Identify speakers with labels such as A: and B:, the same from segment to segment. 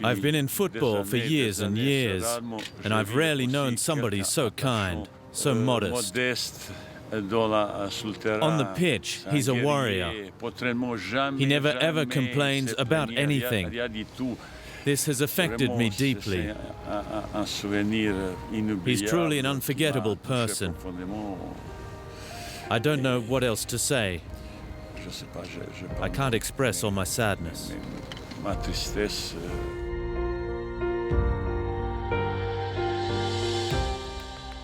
A: I've been in football for years and years, and I've rarely known somebody so kind, so modest. On the pitch, he's a warrior. He never ever complains about anything. This has affected me deeply. He's truly an unforgettable person. I don't know what else to say. I can't express all my sadness.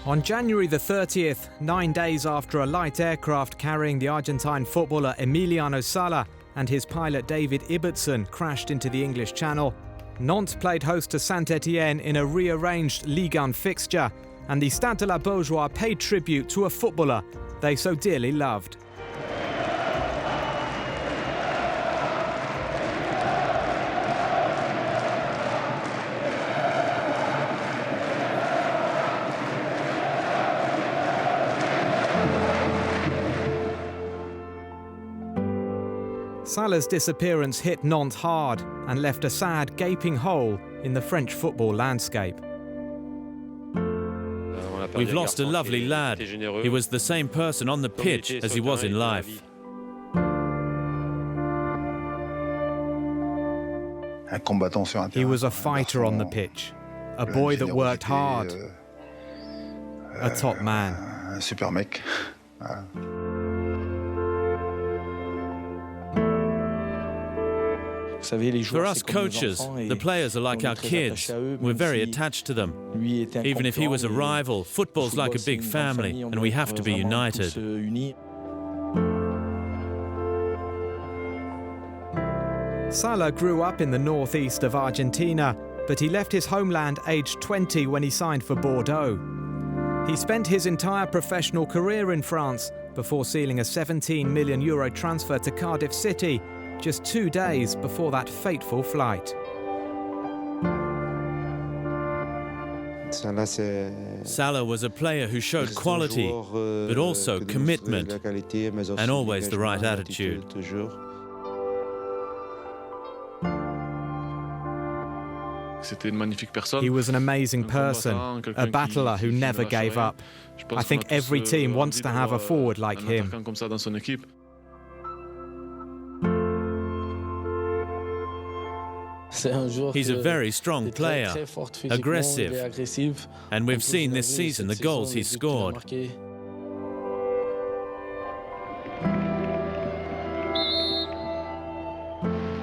B: On January the 30th, 9 days after a light aircraft carrying the Argentine footballer Emiliano Sala and his pilot David Ibbotson crashed into the English Channel, Nantes played host to Saint-Étienne in a rearranged Ligue 1 fixture, and the Stade de la Beaujoire paid tribute to a footballer they so dearly loved. Sala's disappearance hit Nantes hard and left a sad, gaping hole in the French football landscape.
A: We've lost a lovely lad. He was the same person on the pitch as he was in life.
B: He was a fighter on the pitch, a boy that worked hard, a top man.
A: For us coaches, the players are like our kids. We're very attached to them. Even if he was a rival, football's like a big family, and we have to be united.
B: Sala grew up in the northeast of Argentina, but he left his homeland aged 20 when he signed for Bordeaux. He spent his entire professional career in France before sealing a €17 million transfer to Cardiff City just 2 days before that fateful flight.
A: Sala was a player who showed quality, but also commitment, and always the right attitude.
B: He was an amazing person, a battler who never gave up. I think every team wants to have a forward like him.
A: He's a very strong player, aggressive, and we've seen this season the goals he's scored.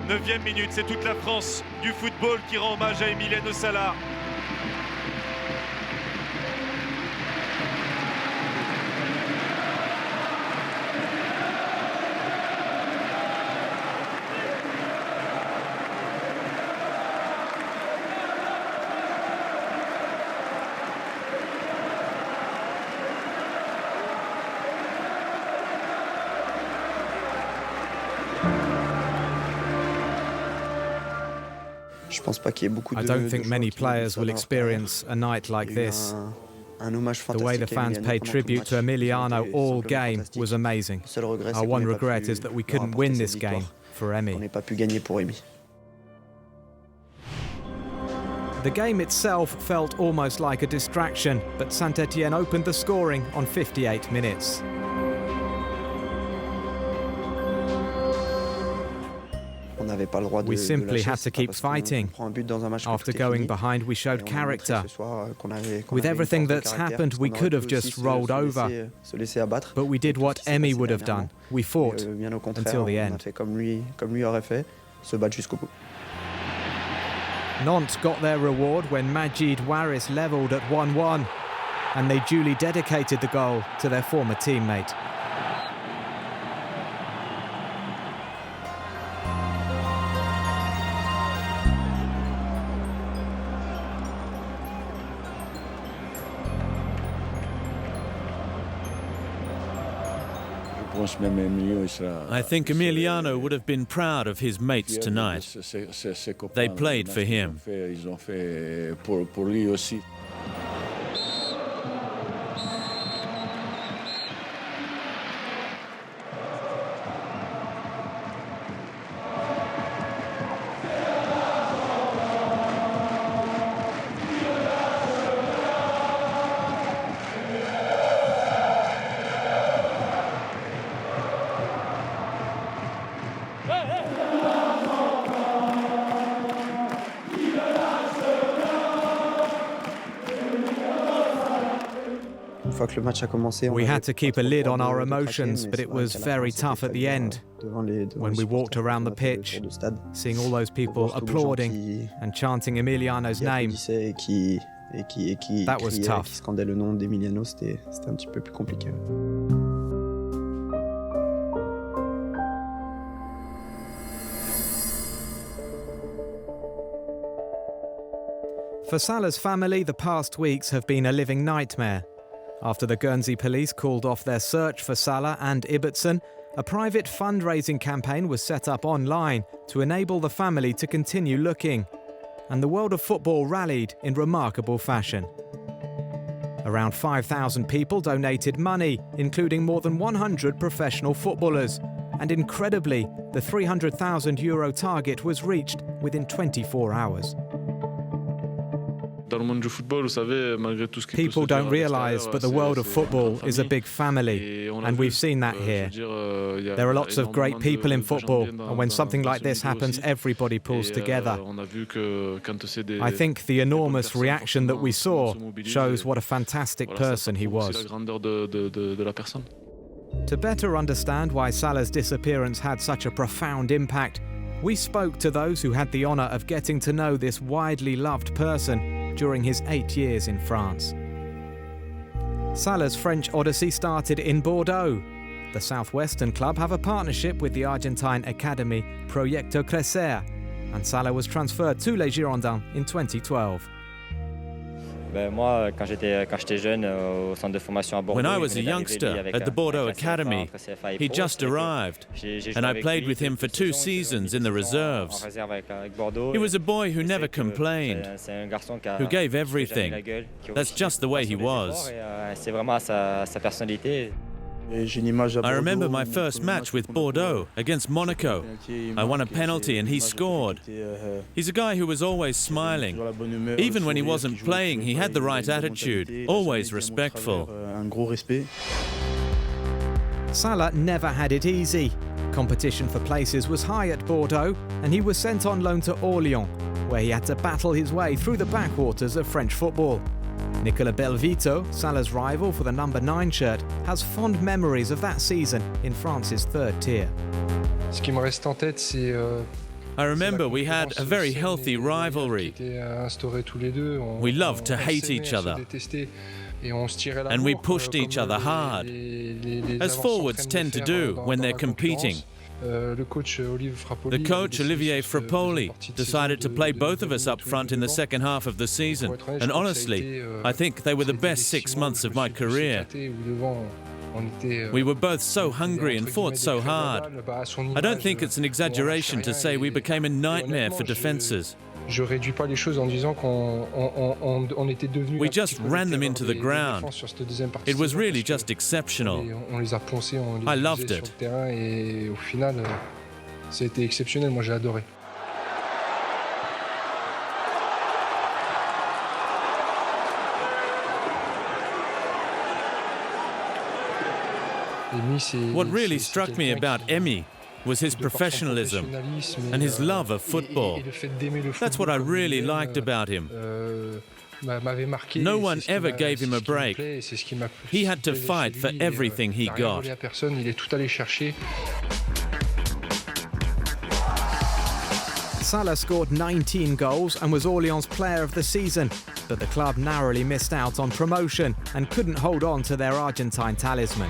C: 9e minute, c'est toute la France du football qui rend hommage à Emiliano Sala.
B: I don't think many players will experience a night like this. The way the fans paid tribute to Emiliano all game was amazing. Our one regret is that we couldn't win this game for Emi. The game itself felt almost like a distraction, but Saint-Étienne opened the scoring on 58 minutes. We simply had to keep fighting. After going behind, we showed character. With everything that's happened, we could have just rolled over. But we did what Emi would have done. We fought until the end. Nantes got their reward when Majid Waris levelled at 1-1, and they duly dedicated the goal to their former teammate.
A: I think Emiliano would have been proud of his mates tonight. They played for him.
B: We had to keep a lid on our emotions, but it was very tough at the end. When we walked around the pitch, seeing all those people applauding and chanting Emiliano's name, that was tough. For Sala's family, the past weeks have been a living nightmare. After the Guernsey police called off their search for Sala and Ibbotson, a private fundraising campaign was set up online to enable the family to continue looking. And the world of football rallied in remarkable fashion. Around 5,000 people donated money, including more than 100 professional footballers. And incredibly, the €300,000 target was reached within 24 hours. People don't realise, but the world of football is a big family, and we've seen that here. There are lots of great people in football, and when something like this happens, everybody pulls together. I think the enormous reaction that we saw shows what a fantastic person he was. To better understand why Sala's disappearance had such a profound impact, we spoke to those who had the honour of getting to know this widely loved person during his 8 years in France. Sala's French odyssey started in Bordeaux. The Southwestern club have a partnership with the Argentine academy Proyecto Crecer, and Sala was transferred to Les Girondins in 2012.
A: When I was a youngster at the Bordeaux Academy, he just arrived, and I played with him for 2 seasons in the reserves. He was a boy who never complained, who gave everything. That's just the way he was. I remember my first match with Bordeaux against Monaco. I won a penalty and he scored. He's a guy who was always smiling. Even when he wasn't playing, he had the right attitude, always respectful.
B: Sala never had it easy. Competition for places was high at Bordeaux, and he was sent on loan to Orléans, where he had to battle his way through the backwaters of French football. Nicolas Belvito, Sala's rival for the number 9 shirt, has fond memories of that season in France's 3rd tier.
A: I remember we had a very healthy rivalry. We loved to hate each other, and we pushed each other hard, as forwards tend to do when they're competing. The coach, Olivier Frappoli, decided to play both of us up front in the second half of the season, and honestly, I think they were the best 6 months of my career. We were both so hungry and fought so hard. I don't think it's an exaggeration to say we became a nightmare for defences. We just ran them into the ground. It was really just exceptional. I loved it. What really struck me about Emi was his professionalism and his love of football. That's what I really liked about him. No one ever gave him a break. He had to fight for everything he got.
B: Sala scored 19 goals and was Orléans' player of the season, but the club narrowly missed out on promotion and couldn't hold on to their Argentine talisman.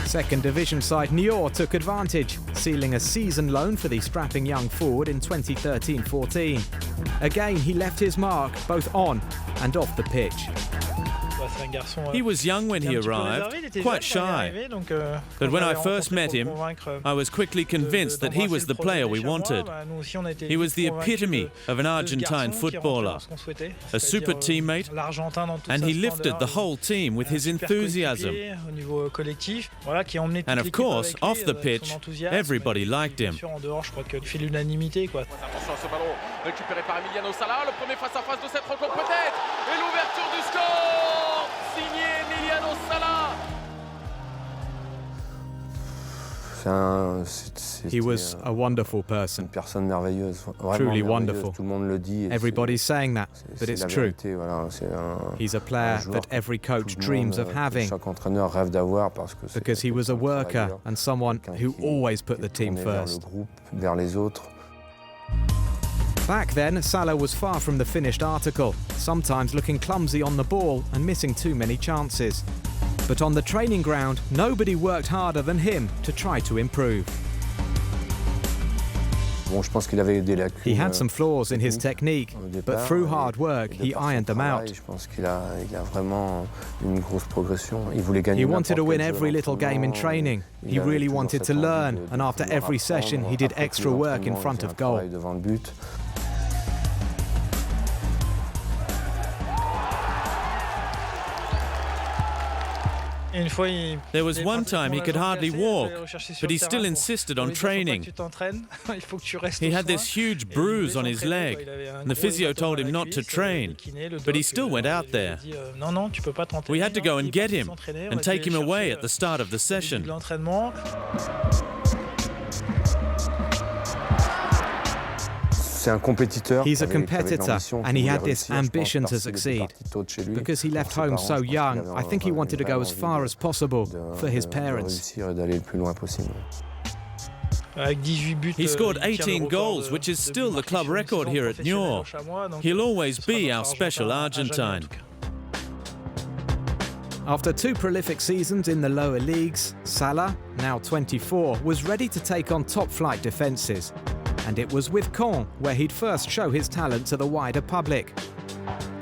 B: Second division side Niort took advantage, sealing a season loan for the strapping young forward in 2013-14. Again, he left his mark both on and off the pitch.
A: He was young when he arrived, quite shy. But when I first met him, I was quickly convinced that he was the player we wanted. He was the epitome of an Argentine footballer, a super teammate, and he lifted the whole team with his enthusiasm. And of course, off the pitch, everybody liked him.
D: Récupéré par Emiliano Sala, le premier face-à-face de cette rencontre peut-être, et l'ouverture du score, signé Emiliano Sala.
B: He was a wonderful person. Truly wonderful. Everybody's saying that, but it's true. He's a player that every coach dreams of having, because he was a worker and someone who always put the team first. Back then, Sala was far from the finished article, sometimes looking clumsy on the ball and missing too many chances. But on the training ground, nobody worked harder than him to try to improve. He had some flaws in his technique, but through hard work, he ironed them out. He wanted to win every little game in training. He really wanted to learn, and after every session, he did extra work in front of goal.
A: There was one time he could hardly walk, but he still insisted on training. He had this huge bruise on his leg, and the physio told him not to train, but he still went out there. We had to go and get him and take him away at the start of the session.
B: He's a competitor, and he had this ambition to succeed. Because he left home so young, I think he wanted to go as far as possible for his parents.
A: He scored 18 goals, which is still the club record here at Niort. He'll always be our special Argentine.
B: After 2 prolific seasons in the lower leagues, Sala, now 24, was ready to take on top-flight defences. And it was with Caen where he'd first show his talent to the wider public.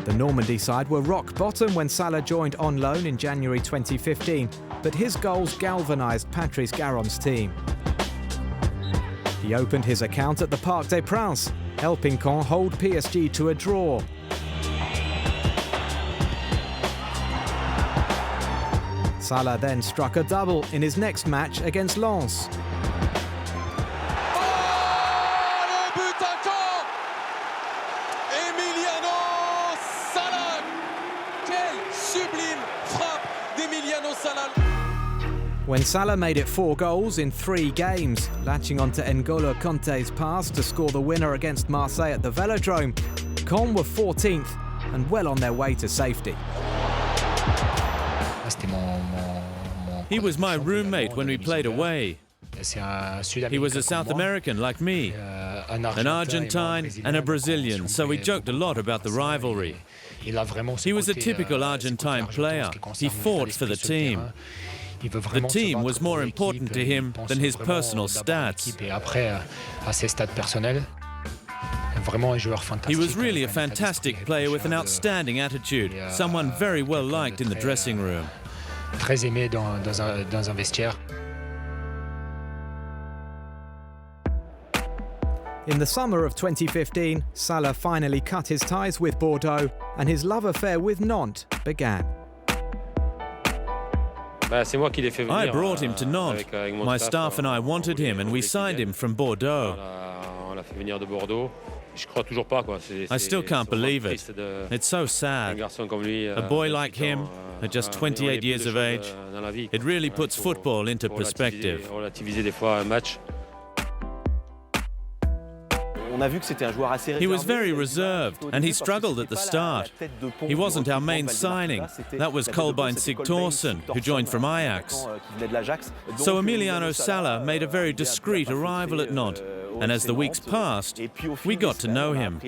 B: The Normandy side were rock bottom when Sala joined on loan in January 2015, but his goals galvanised Patrice Garron's team. He opened his account at the Parc des Princes, helping Caen hold PSG to a draw. Sala then struck a double in his next match against Lens.
D: Emiliano Sala! Quelle sublime frappe d'Emiliano Sala!
B: When Sala made it 4 goals in 3 games, latching onto N'Golo Kanté's pass to score the winner against Marseille at the Velodrome, Caen were 14th and well on their way to safety.
A: He was my roommate when we played away. He was a South American like me, an Argentine and a Brazilian, so we joked a lot about the rivalry. He was a typical Argentine player. He fought for the team. The team was more important to him than his personal stats. He was really a fantastic player with an outstanding attitude, someone very well liked in the dressing room.
E: Très aimé dans un vestiaire.
B: In the summer of 2015, Sala finally cut his ties with Bordeaux and his love affair with Nantes began.
A: I brought him to Nantes. My staff and I wanted him and we signed him from Bordeaux. I still can't believe it. It's so sad. A boy like him, at just 28 years of age, it really puts football into perspective. He was very reserved and he struggled at the start. He wasn't our main signing. That was Kolbein Sigthorsson, who joined from Ajax. So Emiliano Sala made a very discreet arrival at Nantes, and as the weeks passed, we got to know him.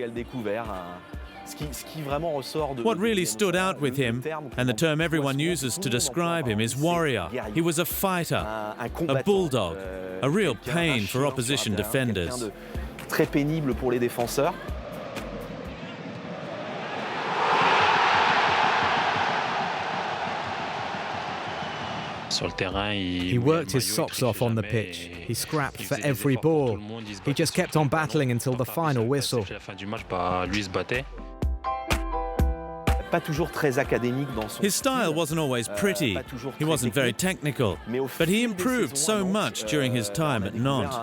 A: What really stood out with him, and the term everyone uses to describe him, is warrior. He was a fighter, a bulldog, a real pain for opposition defenders.
F: Très pénible pour les défenseurs.
B: He worked his socks off on the pitch. He scrapped for every ball. He just kept on battling until the final whistle.
A: His style wasn't always pretty. He wasn't very technical, but he improved so much during his time at Nantes.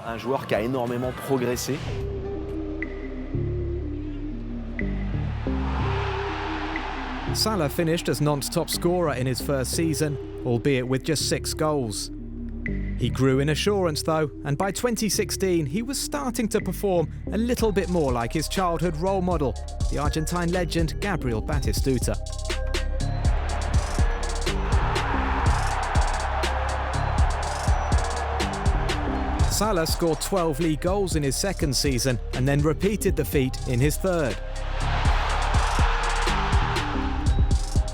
B: Sala finished as Nantes' top scorer in his first season, albeit with just 6 goals. He grew in assurance though, and by 2016 he was starting to perform a little bit more like his childhood role model, the Argentine legend Gabriel Batistuta. Sala scored 12 league goals in his second season and then repeated the feat in his third.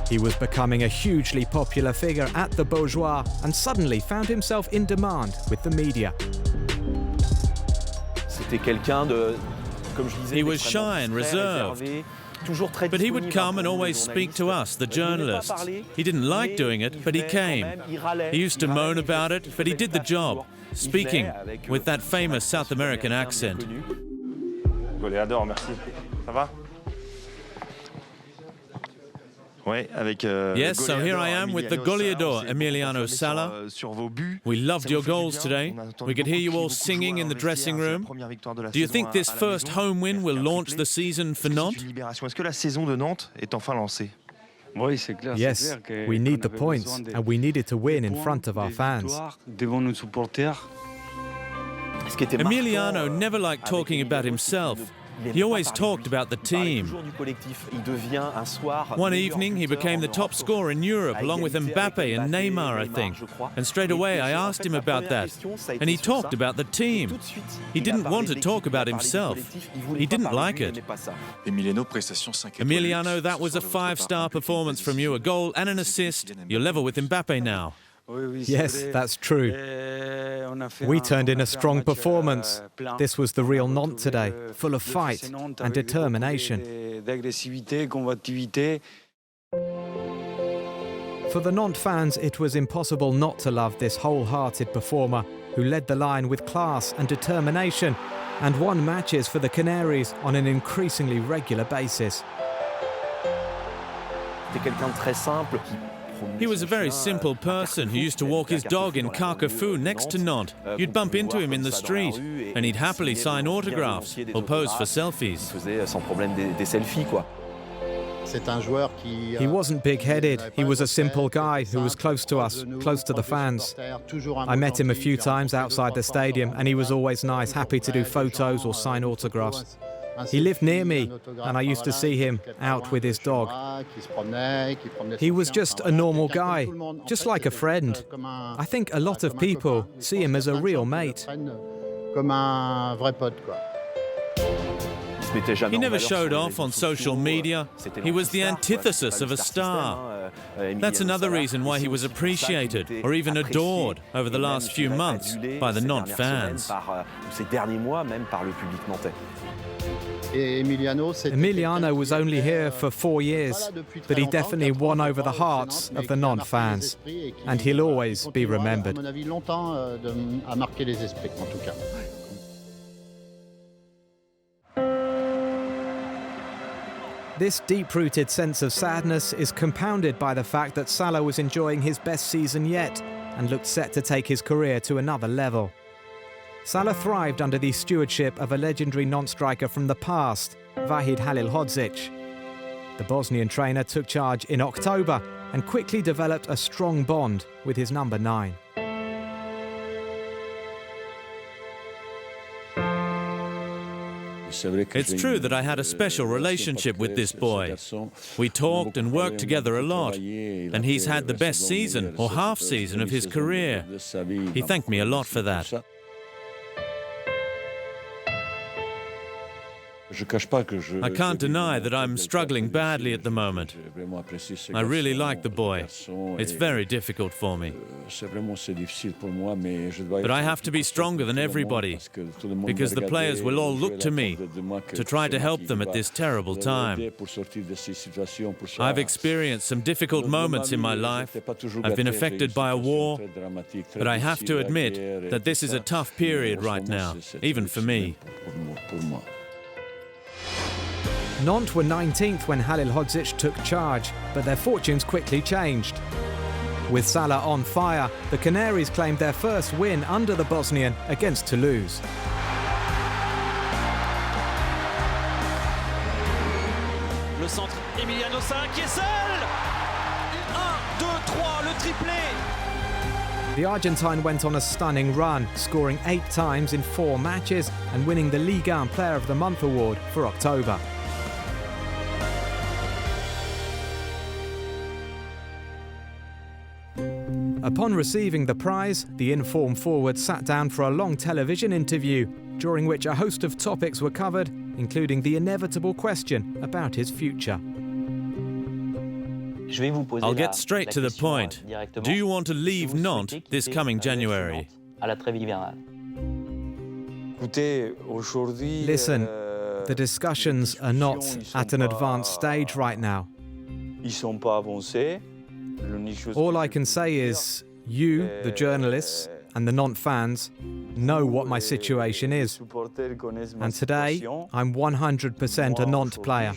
B: He was becoming a hugely popular figure at the Beaujoire and suddenly found himself in demand with the media.
A: He was shy and reserved, but he would come and always speak to us, the journalists. He didn't like doing it, but he came. He used to moan about it, but he did the job, speaking with that famous South American accent.
G: Goleador, merci. Ça va?
A: Yes, so here I am with the goleador, Emiliano Sala. We loved your goals today. We could hear you all singing in the dressing room. Do you think this first home win will launch the season for Nantes?
B: Yes, we need the points, and we needed to win in front of our fans.
A: Emiliano never liked talking about himself. He always talked about the team. One evening, he became the top scorer in Europe, along with Mbappe and Neymar, I think. And straight away, I asked him about that. And he talked about the team. He didn't want to talk about himself. He didn't like it. Emiliano, that was a 5-star performance from you, a goal and an assist. You're level with Mbappe now.
B: Yes, that's true. We turned in a strong performance. This was the real Nantes today, full of fight and determination. For the Nantes fans, it was impossible not to love this wholehearted performer who led the line with class and determination and won matches for the Canaries on an increasingly regular basis.
A: He was a very simple person who used to walk his dog in Carquefou next to Nantes. You'd bump into him in the street, and he'd happily sign autographs or pose for selfies.
B: He wasn't big-headed. He was a simple guy who was close to us, close to the fans. I met him a few times outside the stadium, and he was always nice, happy to do photos or sign autographs. He lived near me, and I used to see him out with his dog. He was just a normal guy, just like a friend. I think a lot of people see him as a real mate.
A: He never showed off on social media. He was the antithesis of a star. That's another reason why he was appreciated, or even adored, over the last few months by the Nantes fans.
B: Emiliano was only here for 4 years, but he definitely won over the hearts of the Nantes fans, and he'll always be remembered. This deep-rooted sense of sadness is compounded by the fact that Sala was enjoying his best season yet and looked set to take his career to another level. Sala thrived under the stewardship of a legendary Nantes striker from the past, Vahid Halilhodzic. The Bosnian trainer took charge in October and quickly developed a strong bond with his number 9.
A: It's true that I had a special relationship with this boy. We talked and worked together a lot, and he's had the best season or half season of his career. He thanked me a lot for that. I can't deny that I'm struggling badly at the moment. I really like the boy. It's very difficult for me. But I have to be stronger than everybody, because the players will all look to me to try to help them at this terrible time. I've experienced some difficult moments in my life. I've been affected by a war, but I have to admit that this is a tough period right now, even for me.
B: Nantes were 19th when Halilhodzic took charge, but their fortunes quickly changed. With Sala on fire, the Canaries claimed their first win under the Bosnian against Toulouse.
H: Le centre, Emiliano Sala qui est seul. 1, 2, 3, le triplé.
B: The Argentine went on a stunning run, scoring 8 times in 4 matches and winning the Ligue 1 Player of the Month award for October. Upon receiving the prize, the in-form forward sat down for a long television interview, during which a host of topics were covered, including the inevitable question about his future.
A: I'll get straight to the point. Do you want to leave Nantes this coming January?
B: Listen, the discussions are not at an advanced stage right now. All I can say is, you, the journalists, and the Nantes fans know what my situation is. And today, I'm 100% a Nantes player.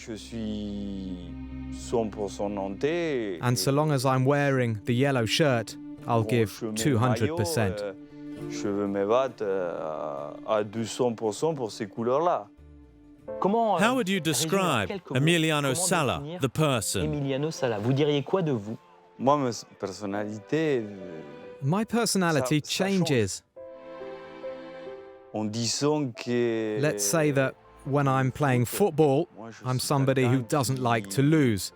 B: And so long as I'm wearing the yellow shirt, I'll give 200%.
A: How would you describe Emiliano Sala, the person?
I: Emiliano Sala, vous diriez quoi de vous?
B: My personality changes. Let's say that when I'm playing football, I'm somebody who doesn't like to lose.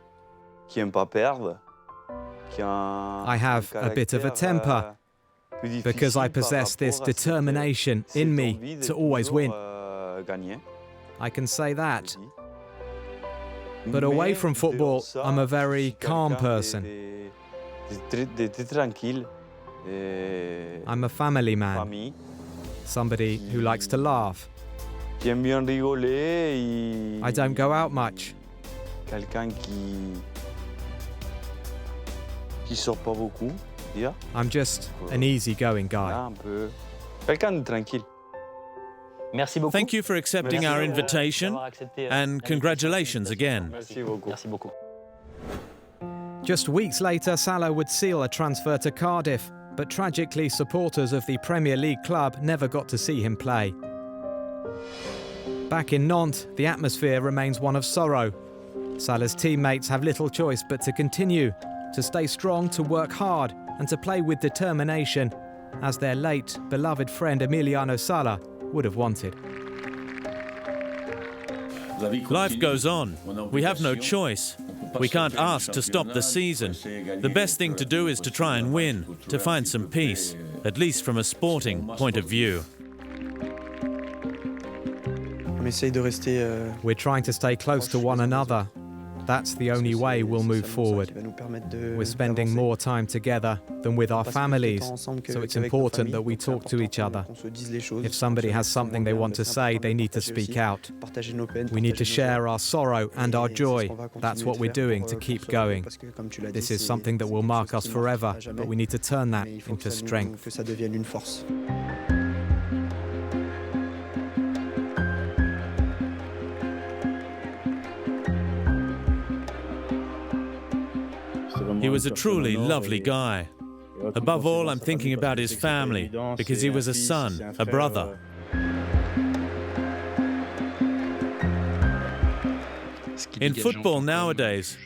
B: I have a bit of a temper because I possess this determination in me to always win. I can say that. But away from football, I'm a very calm person. I'm a family man, somebody who likes to laugh. I don't go out much. I'm just an easygoing guy.
A: Thank you for accepting our invitation, and congratulations again.
B: Just weeks later, Sala would seal a transfer to Cardiff, but tragically, supporters of the Premier League club never got to see him play. Back in Nantes, the atmosphere remains one of sorrow. Sala's teammates have little choice but to continue, to stay strong, to work hard, and to play with determination, as their late, beloved friend Emiliano Sala would have wanted.
A: Life goes on. We have no choice. We can't ask to stop the season. The best thing to do is to try and win, to find some peace, at least from a sporting point of view.
B: We're trying to stay close to one another. That's the only way we'll move forward. We're spending more time together than with our families, so it's important that we talk to each other. If somebody has something they want to say, they need to speak out. We need to share our sorrow and our joy. That's what we're doing to keep going. This is something that will mark us forever, but we need to turn that into strength.
A: He was a truly lovely guy. Above all, I'm thinking about his family, because he was a son, a brother. In football nowadays,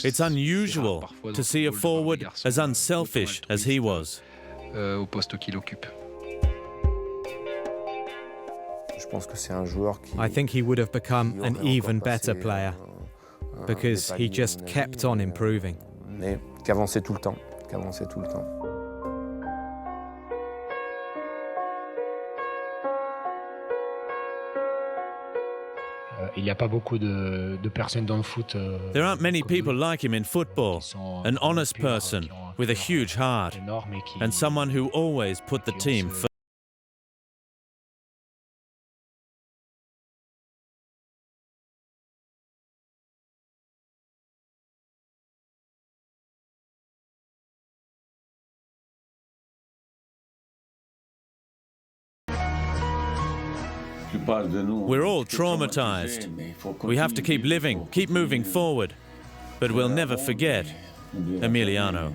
A: it's unusual to see a forward as unselfish as he was.
B: I think he would have become an even better player, because he just kept on improving.
J: Qu'avançait tout le temps.
A: There aren't many people like him in football. An honest person with a huge heart, and someone who always put the team first. We're all traumatized. We have to keep living, keep moving forward. But we'll never forget Emiliano.